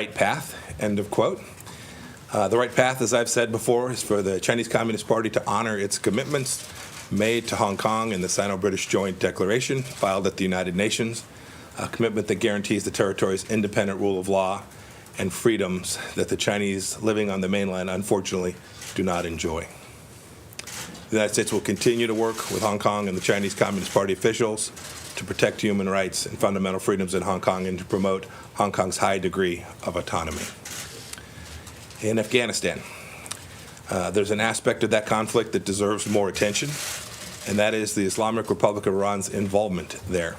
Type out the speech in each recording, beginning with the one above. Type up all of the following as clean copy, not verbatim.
right path, end of quote. The right path, as I've said before, is for the Chinese Communist Party to honor its commitments made to Hong Kong in the Sino-British Joint Declaration filed at the United Nations, a commitment that guarantees the territory's independent rule of law and freedoms that the Chinese living on the mainland unfortunately do not enjoy. The United States will continue to work with Hong Kong and the Chinese Communist Party officials to protect human rights and fundamental freedoms in Hong Kong and to promote Hong Kong's high degree of autonomy. In Afghanistan, there's an aspect of that conflict that deserves more attention, and that is the Islamic Republic of Iran's involvement there.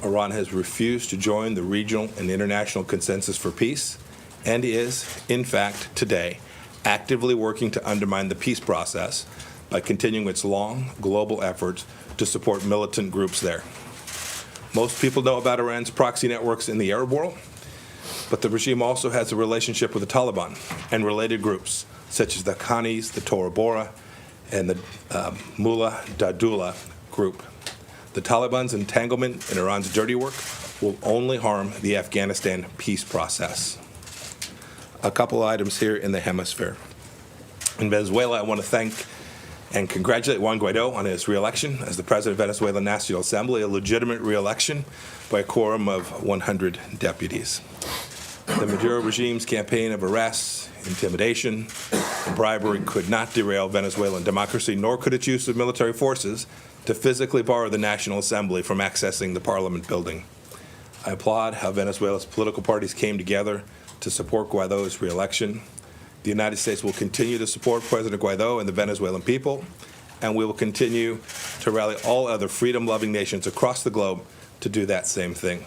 Iran has refused to join the regional and international consensus for peace and is, in fact, today, actively working to undermine the peace process by continuing its long global efforts to support militant groups there. Most people know about Iran's proxy networks in the Arab world, but the regime also has a relationship with the Taliban and related groups, such as the Haqqanis, the Tora Bora, and the Mullah Dadullah group. The Taliban's entanglement in Iran's dirty work will only harm the Afghanistan peace process. A couple items here in the hemisphere. In Venezuela, I want to thank and congratulate Juan Guaido on his re-election as the president of Venezuelan National Assembly, a legitimate re-election by a quorum of 100 deputies. The Maduro regime's campaign of arrests, intimidation, and bribery could not derail Venezuelan democracy, nor could its use of military forces to physically bar the National Assembly from accessing the Parliament building. I applaud how Venezuela's political parties came together to support Guaido's re-election. The United States will continue to support President Guaido and the Venezuelan people, and we will continue to rally all other freedom-loving nations across the globe to do that same thing.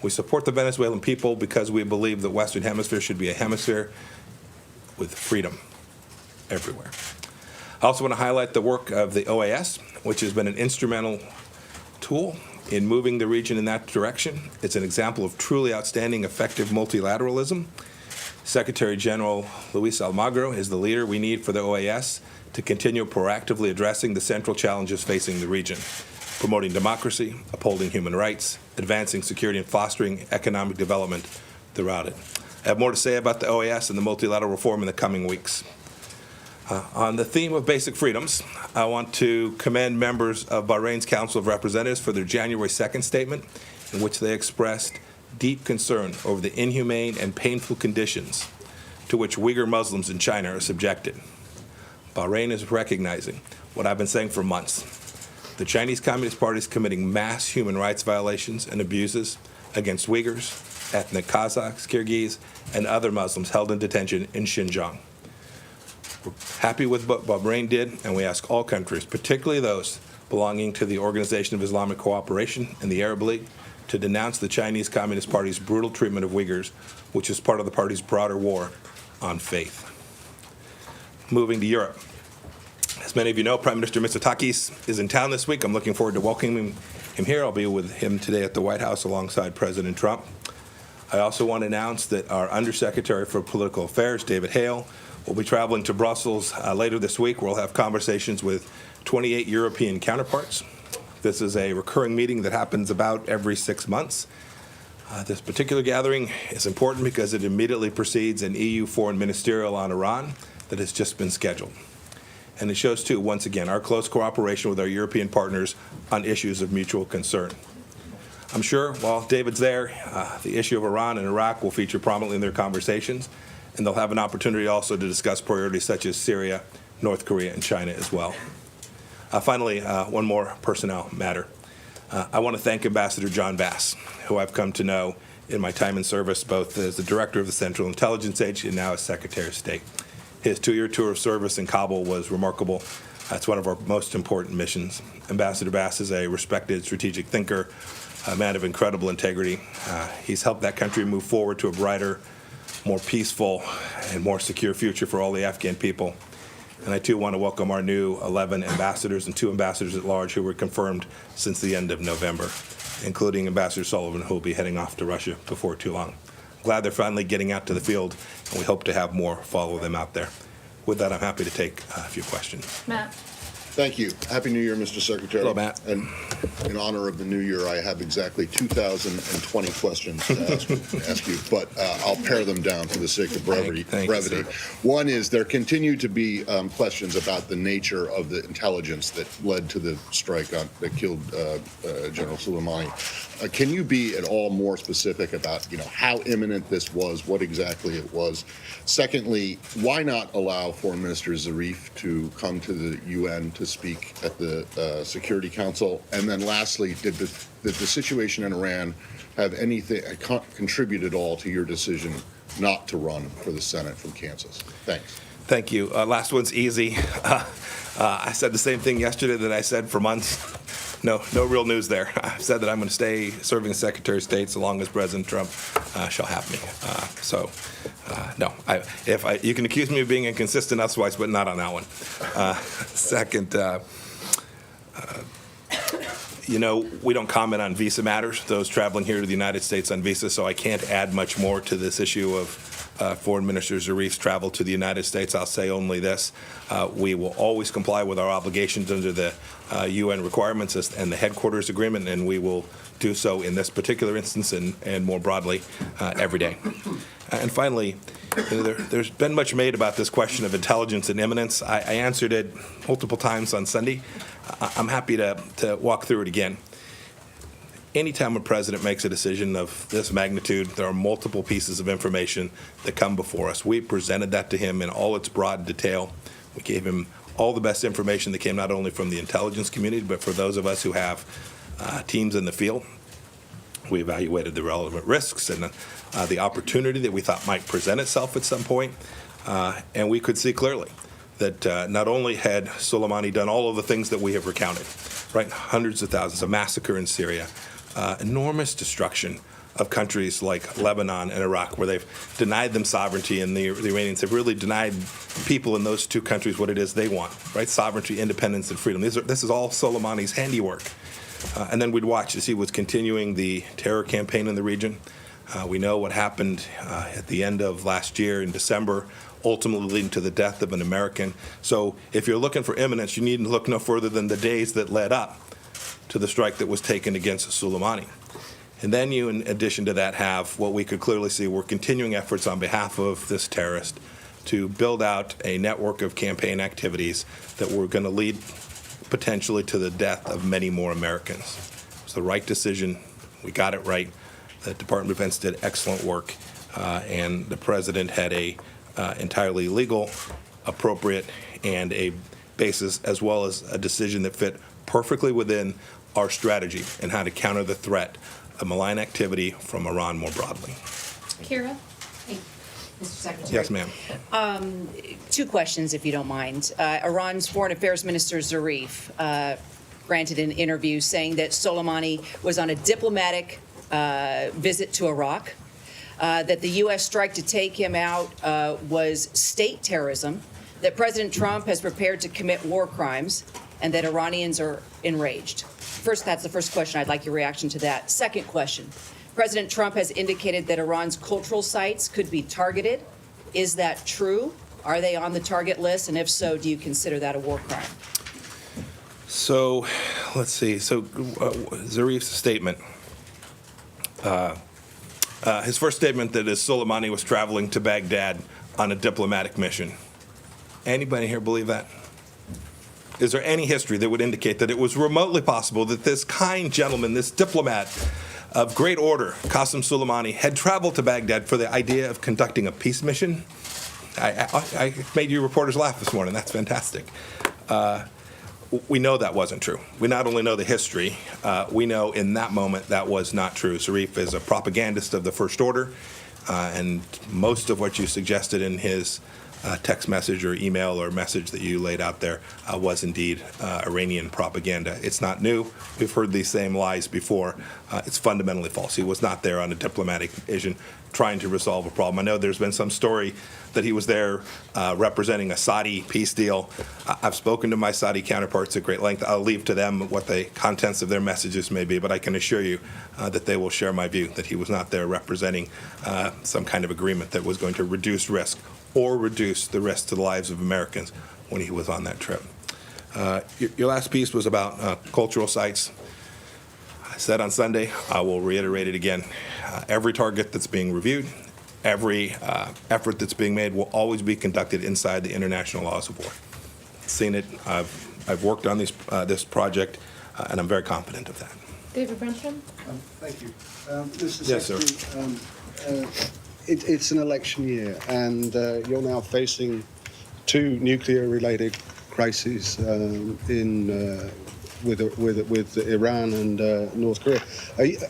We support the Venezuelan people because we believe the Western Hemisphere should be a hemisphere with freedom everywhere. I also want to highlight the work of the OAS, which has been an instrumental tool in moving the region in that direction. It's an example of truly outstanding, effective multilateralism. Secretary General Luis Almagro is the leader we need for the OAS to continue proactively addressing the central challenges facing the region, promoting democracy, upholding human rights, advancing security, and fostering economic development throughout it. I have more to say about the OAS and the multilateral reform in the coming weeks. On the theme of basic freedoms, I want to commend members of Bahrain's Council of Representatives for their January 2nd statement, in which they expressed deep concern over the inhumane and painful conditions to which Uyghur Muslims in China are subjected. Bahrain is recognizing what I've been saying for months. The Chinese Communist Party is committing mass human rights violations and abuses against Uyghurs, ethnic Kazakhs, Kyrgyz, and other Muslims held in detention in Xinjiang. We're happy with what Bahrain did, and we ask all countries, particularly those belonging to the Organization of Islamic Cooperation and the Arab League, to denounce the Chinese Communist Party's brutal treatment of Uyghurs, which is part of the party's broader war on faith. Moving to Europe. As many of you know, Prime Minister Mitsotakis is in town this week. I'm looking forward to welcoming him here. I'll be with him today at the White House alongside President Trump. I also want to announce that our Undersecretary for Political Affairs, David Hale, will be traveling to Brussels later this week, where we'll have conversations with 28 European counterparts. This is a recurring meeting that happens about every 6 months. This particular gathering is important because it immediately precedes an EU foreign ministerial on Iran that has just been scheduled. And it shows, too, once again, our close cooperation with our European partners on issues of mutual concern. I'm sure while David's there, the issue of Iran and Iraq will feature prominently in their conversations, and they'll have an opportunity also to discuss priorities such as Syria, North Korea, and China as well. Finally, one more personnel matter. I want to thank Ambassador John Bass, who I've come to know in my time in service, both as the Director of the Central Intelligence Agency and now as Secretary of State. His 2-year tour of service in Kabul was remarkable. It's one of our most important missions. Ambassador Bass is a respected strategic thinker, a man of incredible integrity. He's helped that country move forward to a brighter, more peaceful, and more secure future for all the Afghan people. And I, too, want to welcome our new 11 ambassadors and 2 ambassadors at large who were confirmed since the end of November, including Ambassador Sullivan, who will be heading off to Russia before too long. Glad they're finally getting out to the field, and we hope to have more follow them out there. With that, I'm happy to take a few questions. Matt. Thank you. Happy New Year, Mr. Secretary. Hello, Matt. And in honor of the new year, I have exactly 2,020 questions to ask you, but I'll pare them down for the sake of brevity. Thank you, sir. One is there continue to be questions about the nature of the intelligence that led to the strike that killed General Soleimani. Can you be at all more specific about, how imminent this was, what exactly it was? Secondly, why not allow Foreign Minister Zarif to come to the UN to speak at the Security Council? And then lastly, did the situation in Iran have anything contribute at all to your decision not to run for the Senate from Kansas? Thanks. Thank you. Last one's easy. I said the same thing yesterday that I said for months. No real news there. I've said that I'm going to stay serving as Secretary of State so long as President Trump shall have me. No. You can accuse me of being inconsistent otherwise, but not on that one. Second, we don't comment on visa matters, those traveling here to the United States on visa, so I can't add much more to this issue of Foreign Minister Zarif's travel to the United States. I'll say only this. We will always comply with our obligations under the UN requirements and the headquarters agreement, and we will do so in this particular instance and more broadly every day. And finally, there's been much made about this question of intelligence and imminence. I answered it multiple times on Sunday. I'm happy to walk through it again. Anytime a president makes a decision of this magnitude, there are multiple pieces of information that come before us. We presented that to him in all its broad detail. We gave him all the best information that came not only from the intelligence community, but for those of us who have teams in the field. We evaluated the relevant risks and the opportunity that we thought might present itself at some point. And we could see clearly that not only had Soleimani done all of the things that we have recounted, right? Hundreds of thousands, a massacre in Syria, enormous destruction of countries like Lebanon and Iraq, where they've denied them sovereignty, and the Iranians have really denied people in those two countries what it is they want, right? Sovereignty, independence, and freedom. This is all Soleimani's handiwork. And then we'd watch as he was continuing the terror campaign in the region. We know what happened at the end of last year in December, ultimately leading to the death of an American. So if you're looking for imminence, you needn't look no further than the days that led up to the strike that was taken against Soleimani. And then you, in addition to that, have what we could clearly see were continuing efforts on behalf of this terrorist to build out a network of campaign activities that were going to lead potentially to the death of many more Americans. It was the right decision. We got it right. The Department of Defense did excellent work, and the president had a entirely legal, appropriate, and a basis, as well as a decision that fit perfectly within our strategy and how to counter the threat of malign activity from Iran more broadly. Kira? Hey, Mr. Secretary. Yes, ma'am. Two questions, if you don't mind. Iran's Foreign Affairs Minister Zarif granted an interview saying that Soleimani was on a diplomatic visit to Iraq, that the U.S. strike to take him out was state terrorism, that President Trump has prepared to commit war crimes, and that Iranians are enraged. That's the first question. I'd like your reaction to that. Second question. President Trump has indicated that Iran's cultural sites could be targeted. Is that true? Are they on the target list? And if so, do you consider that a war crime? So, let's see. So, Zarif's statement. His first statement that is Soleimani was traveling to Baghdad on a diplomatic mission. Anybody here believe that? Is there any history that would indicate that it was remotely possible that this kind gentleman, this diplomat of great order, Qasem Soleimani, had traveled to Baghdad for the idea of conducting a peace mission? I made you reporters laugh this morning. That's fantastic. We know that wasn't true. We not only know the history, we know in that moment that was not true. Zarif is a propagandist of the first order, and most of what you suggested in his text message or email or message that you laid out there was indeed Iranian propaganda. It's not new. We've heard these same lies before. It's fundamentally false. He was not there on a diplomatic mission trying to resolve a problem. I know there's been some story that he was there representing a Saudi peace deal. I've spoken to my Saudi counterparts at great length. I'll leave to them what the contents of their messages may be, but I can assure you that they will share my view that he was not there representing some kind of agreement that was going to reduce risk or reduce the risk to the lives of Americans when he was on that trip. Your last piece was about cultural sites. I said on Sunday, I will reiterate it again. Every target that's being reviewed, every effort that's being made will always be conducted inside the international laws of war. Seen it. I've worked on this project, and I'm very confident of that. David Brunstrom? Thank you. Mr. Yes, sir. Secretary, it's an election year, and you're now facing two nuclear-related crises with Iran and North Korea.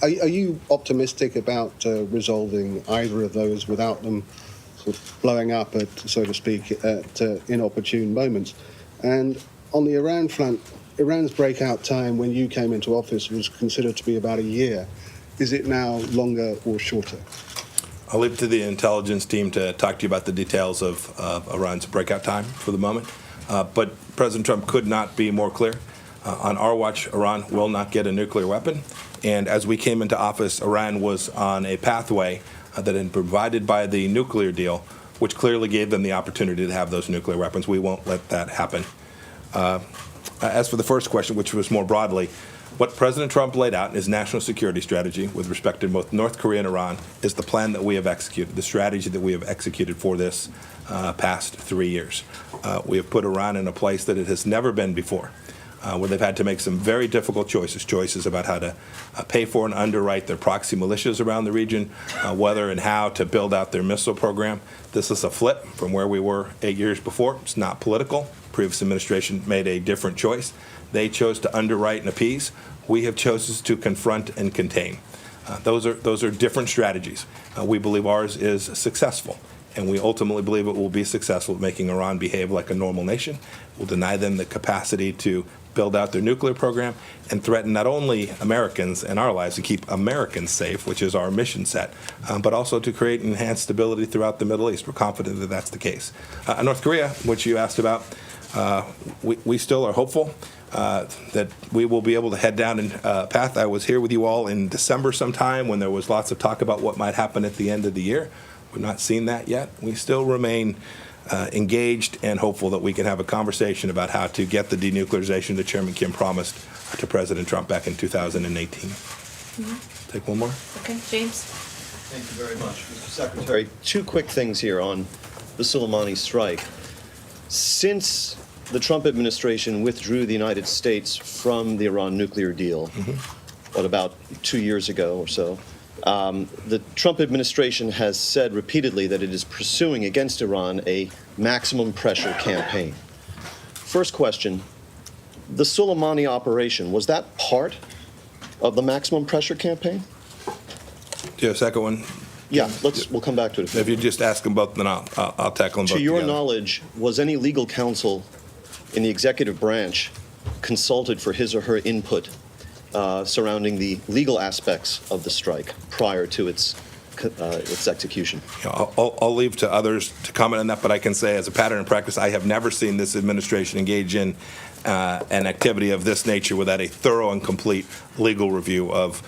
Are you optimistic about resolving either of those without them sort of blowing up, so to speak, at inopportune moments? And on the Iran front, Iran's breakout time when you came into office was considered to be about a year. Is it now longer or shorter? I'll leave it to the intelligence team to talk to you about the details of Iran's breakout time for the moment. But President Trump could not be more clear. On our watch, Iran will not get a nuclear weapon. And as we came into office, Iran was on a pathway that had been provided by the nuclear deal, which clearly gave them the opportunity to have those nuclear weapons. We won't let that happen. As for the first question, which was more broadly, what President Trump laid out in his national security strategy with respect to both North Korea and Iran is the plan that we have executed, the strategy that we have executed for this past 3 years. We have put Iran in a place that it has never been before, where they've had to make some very difficult choices about how to pay for and underwrite their proxy militias around the region, whether and how to build out their missile program. This is a flip from where we were 8 years before. It's not political. Previous administration made a different choice. They chose to underwrite and appease. We have chosen to confront and contain. Those are different strategies. We believe ours is successful, and we ultimately believe it will be successful at making Iran behave like a normal nation. We'll deny them the capacity to build out their nuclear program and threaten not only Americans and our lives to keep Americans safe, which is our mission set, but also to create enhanced stability throughout the Middle East. We're confident that that's the case. North Korea, which you asked about, we still are hopeful that we will be able to head down a path. I was here with you all in December sometime when there was lots of talk about what might happen at the end of the year. We've not seen that yet. We still remain engaged and hopeful that we can have a conversation about how to get the denuclearization that Chairman Kim promised to President Trump back in 2018. Mm-hmm. Take one more. Okay, James. Thank you very much, Mr. Secretary. Two quick things here on the Soleimani strike. Since the Trump administration withdrew the United States from the Iran nuclear deal, about 2 years ago or so, the Trump administration has said repeatedly that it is pursuing against Iran a maximum pressure campaign. First question, the Soleimani operation, was that part of the maximum pressure campaign? Do you have a second one? Yeah, we'll come back to it. If you just ask them both, then I'll tackle them both To your together. knowledge, was any legal counsel in the executive branch consulted for his or her input surrounding the legal aspects of the strike prior to its execution? I'll leave to others to comment on that, but I can say as a pattern and practice, I have never seen this administration engage in an activity of this nature without a thorough and complete legal review of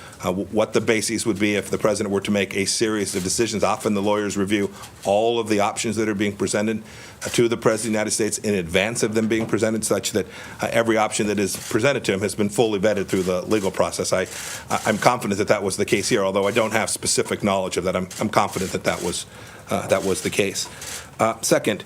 what the bases would be if the president were to make a series of decisions. Often the lawyers review all of the options that are being presented to the President of the United States in advance of them being presented, such that every option that is presented to him has been fully vetted through the legal process. I'm confident that that was the case here, although I don't have specific knowledge of that. I'm confident that that was the case. Second,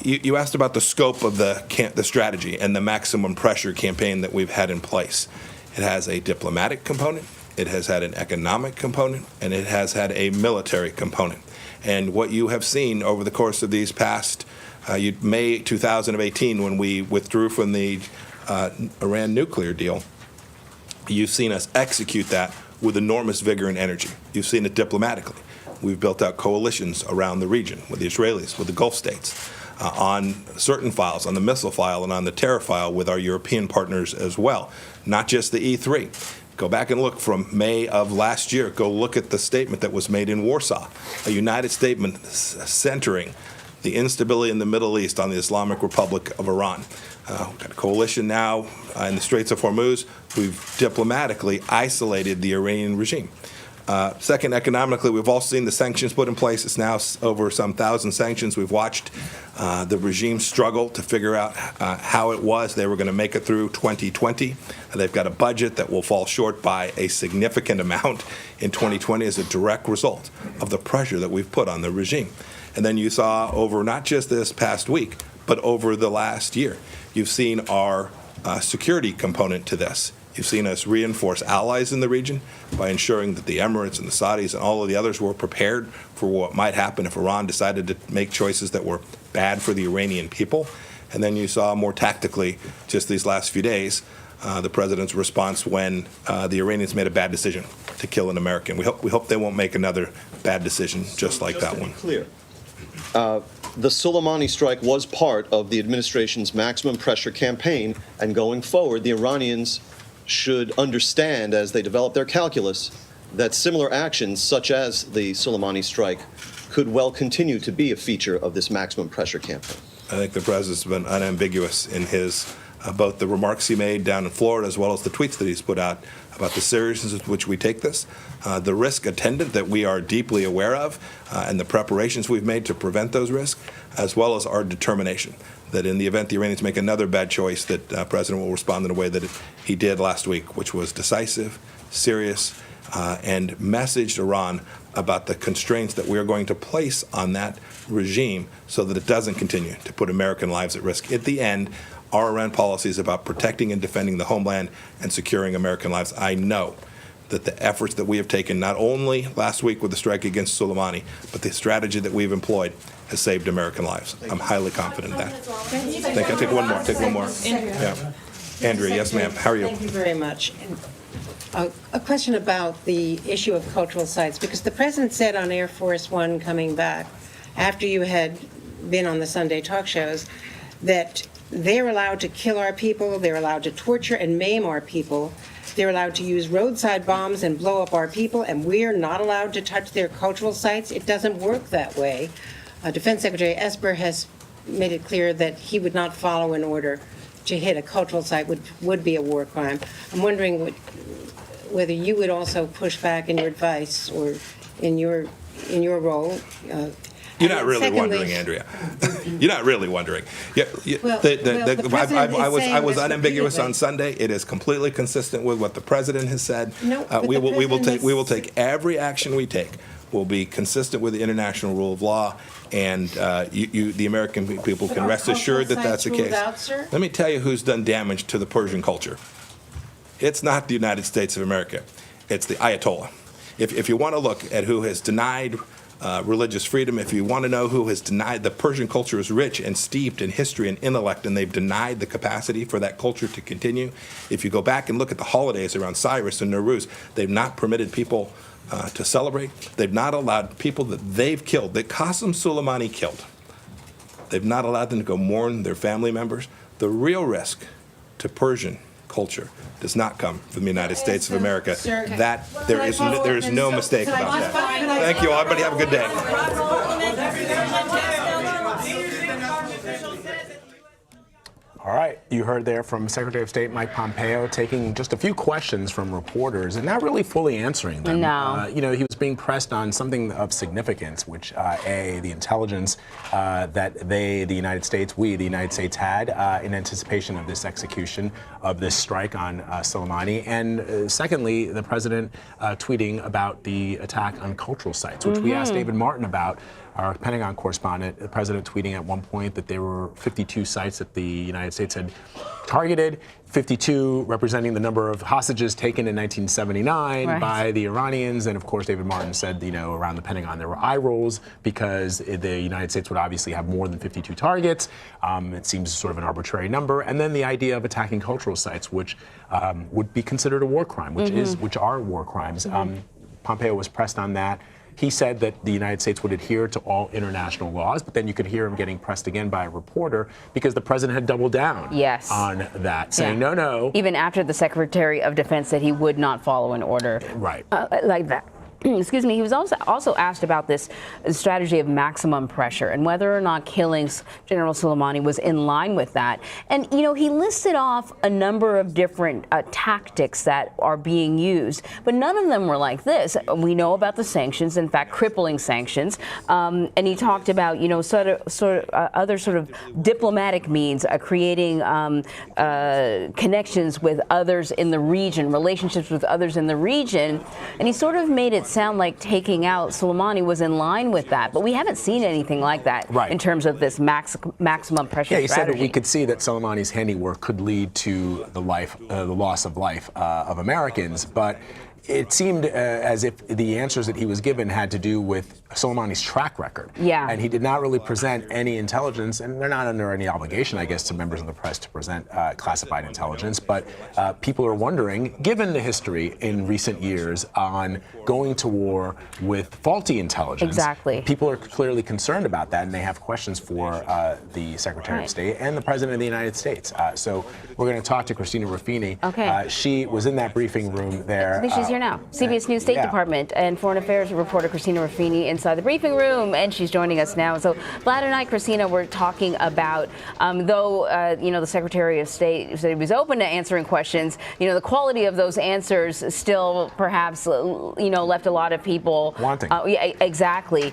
you asked about the scope of the strategy and the maximum pressure campaign that we've had in place. It has a diplomatic component, it has had an economic component, and it has had a military component. And what you have seen over the course of these past May 2018, when we withdrew from the Iran nuclear deal, you've seen us execute that with enormous vigor and energy. You've seen it diplomatically. We've built out coalitions around the region with the Israelis, with the Gulf states, on certain files, on the missile file and on the terror file with our European partners as well, not just the E3. Go back and look from May of last year. Go look at the statement that was made in Warsaw, a united statement centering the instability in the Middle East on the Islamic Republic of Iran. We've got a coalition now in the Straits of Hormuz. We've diplomatically isolated the Iranian regime. Second, economically, we've all seen the sanctions put in place. It's now over some 1,000 sanctions. We've watched the regime struggle to figure out how it was they were going to make it through 2020. They've got a budget that will fall short by a significant amount in 2020 as a direct result of the pressure that we've put on the regime. And then you saw over not just this past week, but over the last year, you've seen our security component to this. You've seen us reinforce allies in the region by ensuring that the Emirates and the Saudis and all of the others were prepared for what might happen if Iran decided to make choices that were bad for the Iranian people. And then you saw more tactically, just these last few days, the president's response when the Iranians made a bad decision to kill an American. We hope they won't make another bad decision just like that one. Clear. The Soleimani strike was part of the administration's maximum pressure campaign, and going forward, the Iranians should understand, as they develop their calculus, that similar actions, such as the Soleimani strike, could well continue to be a feature of this maximum pressure campaign. I think the president's been unambiguous in his both the remarks he made down in Florida as well as the tweets that he's put out about the seriousness with which we take this, the risk attendant that we are deeply aware of, and the preparations we've made to prevent those risks, as well as our determination that in the event the Iranians make another bad choice, that President will respond in a way that he did last week, which was decisive, serious, and messaged Iran about the constraints that we are going to place on that regime so that it doesn't continue to put American lives at risk. At the end, our Iran policy is about protecting and defending the homeland and securing American lives. I know that the efforts that we have taken, not only last week with the strike against Soleimani, but the strategy that we've employed has saved American lives. I'm highly confident in that. I'll take one more. Take one more. Yeah. Andrea, yes, ma'am. How are you? Thank you very much. A question about the issue of cultural sites, because the president said on Air Force One coming back, after you had been on the Sunday talk shows, that they're allowed to kill our people, they're allowed to torture and maim our people, they're allowed to use roadside bombs and blow up our people, and we're not allowed to touch their cultural sites. It doesn't work that way. Defense Secretary Esper has made it clear that he would not follow an order to hit a cultural site, which would be a war crime. I'm wondering whether you would also push back in your advice or in your role. You're not really wondering, Andrea. You're not really wondering. Yeah, I was unambiguous on Sunday. It is completely consistent with what the president has said. No, we will take every action we take will be consistent with the international rule of law, and the American people can rest assured that that's the case. Let me tell you who's done damage to the Persian culture. It's not the United States of America. It's the Ayatollah. If you want to look at who has denied religious freedom, if you want to know who has denied, the Persian culture is rich and steeped in history and intellect, and they've denied the capacity for that culture to continue. If you go back and look at the holidays around Cyrus and Nowruz, they've not permitted people to celebrate. They've not allowed people that they've killed, that Qasem Soleimani killed, they've not allowed them to go mourn their family members. The real risk to Persian culture does not come from the United States of America. Sir, that there is no mistake about that. Thank you all. Everybody have a good day. All right, you heard there from Secretary of State Mike Pompeo taking just a few questions from reporters and not really fully answering them. No. He was being pressed on something of significance, which the intelligence that the United States had in anticipation of this execution of this strike on Soleimani, and secondly, the president tweeting about the attack on cultural sites, which we asked David Martin about. Our Pentagon correspondent, the president tweeting at one point that there were 52 sites that the United States had targeted, 52 representing the number of hostages taken in 1979 by the Iranians. And of course, David Martin said, around the Pentagon there were eye rolls because the United States would obviously have more than 52 targets. It seems sort of an arbitrary number. And then the idea of attacking cultural sites, which would be considered a war crime, which are war crimes. Pompeo was pressed on that. He said that the United States would adhere to all international laws, but then you could hear him getting pressed again by a reporter because the president had doubled down on that, saying no. Even after the Secretary of Defense said he would not follow an order right like that. excuse me, he was also asked about this strategy of maximum pressure and whether or not killing General Soleimani was in line with that. And, you know, he listed off a number of different tactics that are being used, but none of them were like this. We know about the sanctions, in fact, crippling sanctions. And he talked about, you know, other sort of diplomatic means, creating connections with others in the region, relationships with others in the region. And he sort of made it sound like taking out Soleimani was in line with that, but we haven't seen anything like that in terms of this maximum pressure he strategy. said that we could see that Soleimani's handiwork could lead to the loss of life of Americans, but it seemed as if the answers that he was given had to do with Soleimani's track record. Yeah. And he did not really present any intelligence, and they're not under any obligation, I guess, to members of the press to present classified intelligence. But people are wondering, given the history in recent years on going to war with faulty intelligence, exactly, people are clearly concerned about that, and they have questions for the Secretary of State and the President of the United States. So we're going to talk to Christina Ruffini. Okay. She was in that briefing room there. I think she's here now. CBS News State Department and Foreign Affairs reporter Christina Ruffini inside the briefing room, and she's joining us now. So Vlad and I, Christina, were talking about, though, you know, the Secretary of State said he was open to answering questions, you know, the quality of those answers still perhaps, you know, left a lot of people wanting. Yeah, exactly.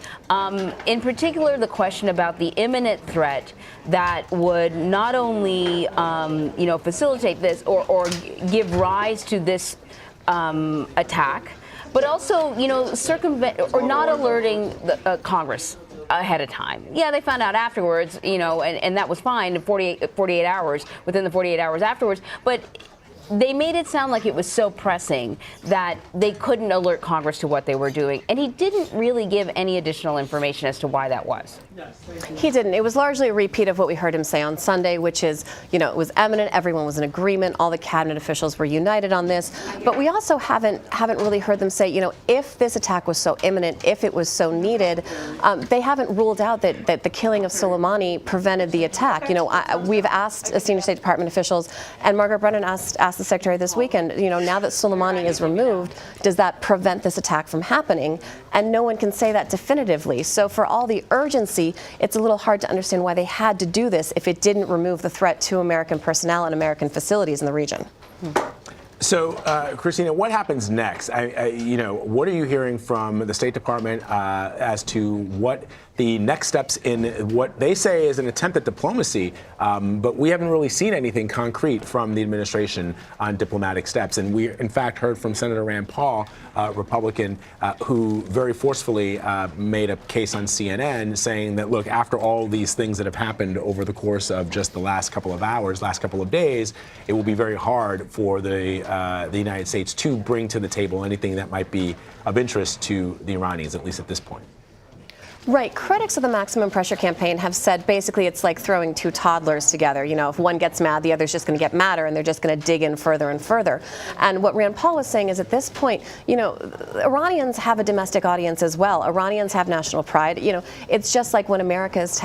In particular, the question about the imminent threat that would not only, you know, facilitate this or give rise to this attack, but also, you know, circumvent or not alerting the Congress ahead of time. Yeah, they found out afterwards, you know, and that was fine in 48 hours, within the 48 hours afterwards, but they made it sound like it was so pressing that they couldn't alert Congress to what they were doing. And he didn't really give any additional information as to why that was. He didn't. It was largely a repeat of what we heard him say on Sunday, which is, you know, it was eminent. Everyone was in agreement. All the cabinet officials were united on this. But we also haven't really heard them say, you know, if this attack was so imminent, if it was so needed, they haven't ruled out that the killing of Soleimani prevented the attack. You know, we've asked senior State Department officials, and Margaret Brennan asked the Secretary this weekend, you know, now that Soleimani is removed, does that prevent this attack from happening? And no one can say that definitively. So for all the urgency, it's a little hard to understand why they had to do this if it didn't remove the threat to American personnel and American facilities in the region. So, Christina, what happens next? You know, what are you hearing from the State Department as to what the next steps in what they say is an attempt at diplomacy, but we haven't really seen anything concrete from the administration on diplomatic steps. And we, in fact, heard from Senator Rand Paul, Republican, who very forcefully made a case on CNN saying that, look, after all these things that have happened over the course of just the last couple of hours, last couple of days, it will be very hard for the United States to bring to the table anything that might be of interest to the Iranians, at least at this point. Right. Critics of the maximum pressure campaign have said basically it's like throwing two toddlers together. You know, if one gets mad, the other's just going to get madder, and they're just going to dig in further and further. And what Rand Paul was saying is at this point, you know, Iranians have a domestic audience as well. Iranians have national pride. You know, it's just like when America is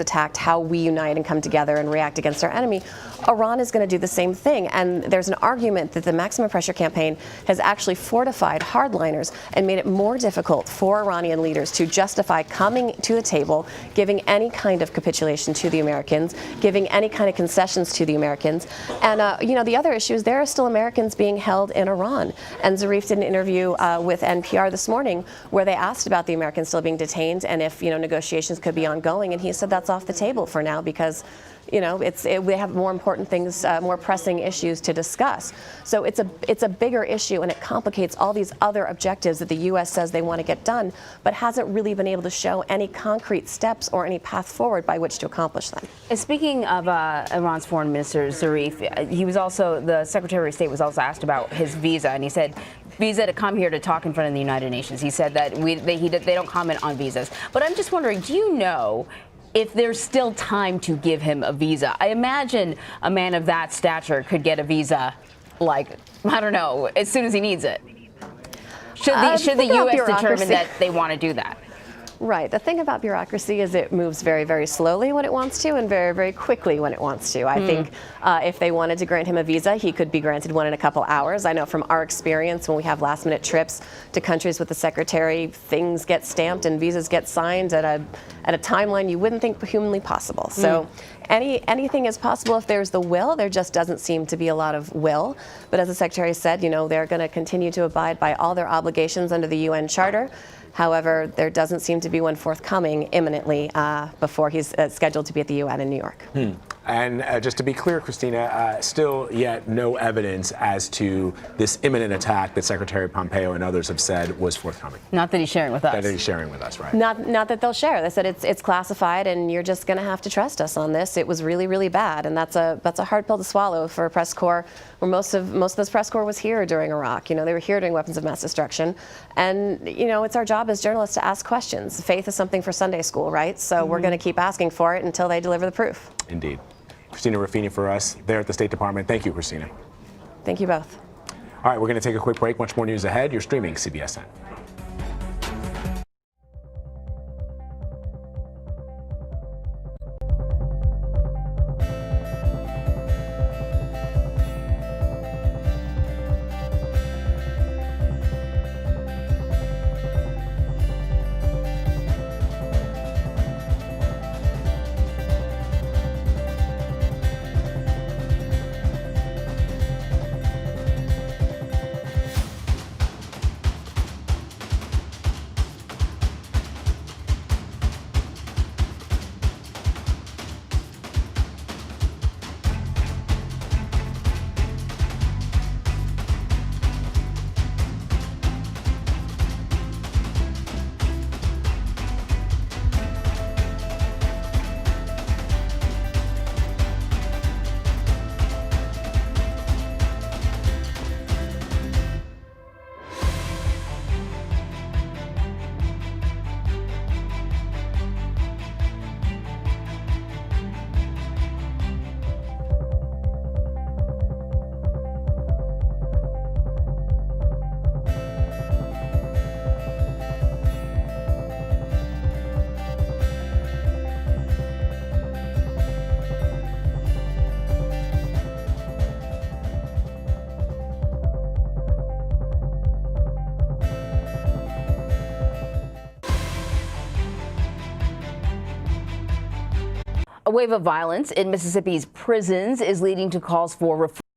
attacked, how we unite and come together and react against our enemy. Iran is going to do the same thing. And there's an argument that the maximum pressure campaign has actually fortified hardliners and made it more difficult for Iranian leaders to justify coming to the table, giving any kind of capitulation to the Americans, giving any kind of concessions to the Americans. And, you know, the other issue is there are still Americans being held in Iran. And Zarif did an interview with NPR this morning where they asked about the Americans still being detained and if, you know, negotiations could be ongoing. And he said that's off the table for now because, you know, we have more important things, more pressing issues to discuss. So it's a bigger issue, and it complicates all these other objectives that the U.S. says they want to get done, but hasn't really been able to show any concrete steps or any path forward by which to accomplish them. Speaking of Iran's foreign minister Zarif, he was also, the Secretary of State was also asked about his visa, and he said, visa to come here to talk in front of the United Nations. He said that they don't comment on visas. But I'm just wondering, do you know if there's still time to give him a visa? I imagine a man of that stature could get a visa, like, I don't know, as soon as he needs it. Should the U.S. determine that they want to do that? Right. The thing about bureaucracy is it moves very, very slowly when it wants to and very, very quickly when it wants to. I think if they wanted to grant him a visa, he could be granted one in a couple hours. I know from our experience when we have last-minute trips to countries with the secretary, things get stamped and visas get signed at a timeline you wouldn't think humanly possible. So anything is possible if there's the will. There just doesn't seem to be a lot of will. But as the Secretary said, you know, they're going to continue to abide by all their obligations under the UN Charter. However, there doesn't seem to be one forthcoming imminently before he's scheduled to be at the UN in New York. And just to be clear, Christina, still yet no evidence as to this imminent attack that Secretary Pompeo and others have said was forthcoming. Not that he's sharing with us. That he's sharing with us, right? Not that they'll share. They said it's classified, and you're just going to have to trust us on this. It was really, really bad, and that's a hard pill to swallow for a press corps where most of this press corps was here during Iraq. You know, they were here during weapons of mass destruction, and you know, it's our job as journalists to ask questions. Faith is something for Sunday school, right? So we're going to keep asking for it until they deliver the proof. Indeed. Christina Ruffini for us there at the State Department. Thank you, Christina. Thank you both. All right, we're going to take a quick break. Much more news ahead. You're streaming CBSN. A wave of violence in Mississippi's prisons is leading to calls for reform.